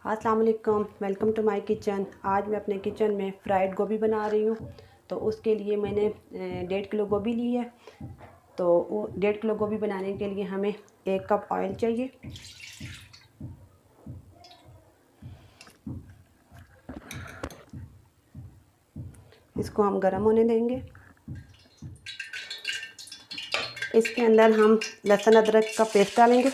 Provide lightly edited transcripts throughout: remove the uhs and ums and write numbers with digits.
अस्सलाम वालेकुम, welcome to my kitchen. आज मैं अपने किचन में फ्राइड गोभी बना रही हूँ। तो उसके लिए मैंने 1.5 किलो गोभी ली है। तो वो 1.5 किलो गोभी बनाने के लिए हमें 1 कप ऑयल चाहिए। इसको हम गर्म होने देंगे। इसके अंदर हम लहसुन अदरक का पेस्ट डालेंगे।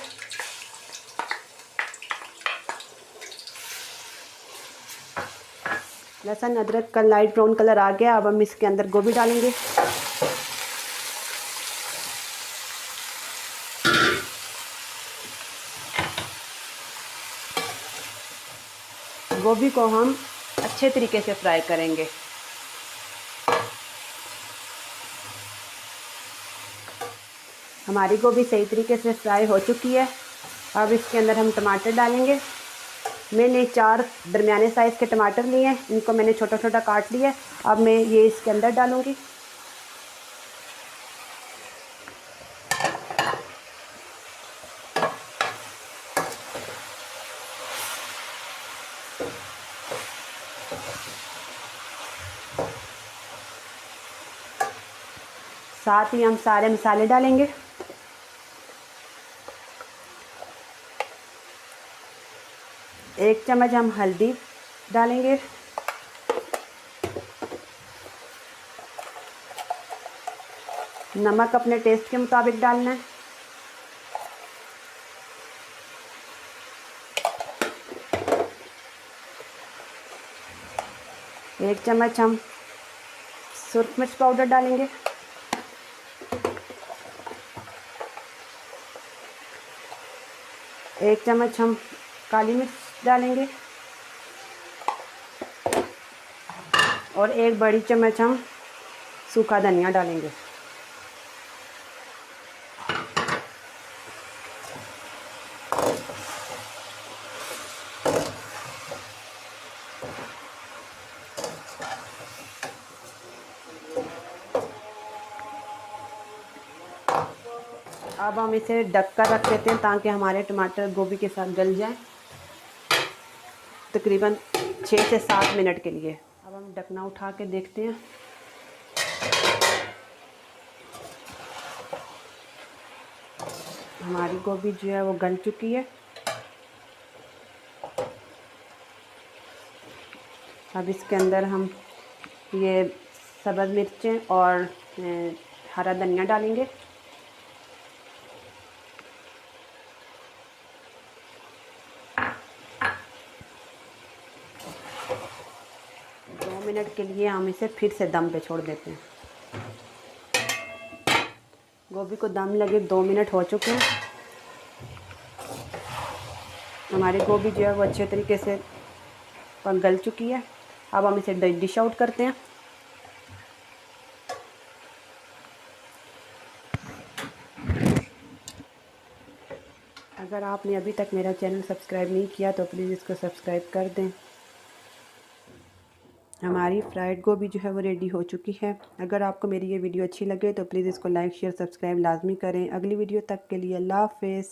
लहसुन अदरक का लाइट ब्राउन कलर आ गया। अब हम इसके अंदर गोभी डालेंगे। गोभी को हम अच्छे तरीके से फ्राई करेंगे। हमारी गोभी सही तरीके से फ्राई हो चुकी है। अब इसके अंदर हम टमाटर डालेंगे। मैंने 4 दरमियाने साइज़ के टमाटर लिए हैं। इनको मैंने छोटा छोटा काट लिया है। अब मैं ये इसके अंदर डालूँगी। साथ ही हम सारे मसाले डालेंगे। एक चम्मच हम हल्दी डालेंगे। नमक अपने टेस्ट के मुताबिक डालना है। एक चम्मच हम सुरख मिर्च पाउडर डालेंगे। एक चम्मच हम काली मिर्च डालेंगे और एक बड़ी चम्मच हम सूखा धनिया डालेंगे। अब हम इसे ढक कर रख देते हैं ताकि हमारे टमाटर गोभी के साथ गल जाएं, तकरीबन 6 से 7 मिनट के लिए। अब हम ढकना उठा के देखते हैं। हमारी गोभी जो है वो गल चुकी है। अब इसके अंदर हम ये सब्ज़ मिर्चें और हरा धनिया डालेंगे। मिनट के लिए हम इसे फिर से दम पे छोड़ देते हैं। गोभी को दम लगे 2 मिनट हो चुके हैं। हमारी गोभी जो है वो अच्छे तरीके से गल चुकी है। अब हम इसे डिश आउट करते हैं। अगर आपने अभी तक मेरा चैनल सब्सक्राइब नहीं किया तो प्लीज़ इसको सब्सक्राइब कर दें। हमारी फ्राइड गोभी जो है वो रेडी हो चुकी है। अगर आपको मेरी ये वीडियो अच्छी लगे तो प्लीज़ इसको लाइक शेयर सब्सक्राइब लाजमी करें। अगली वीडियो तक के लिए अल्लाह हाफ़िज़।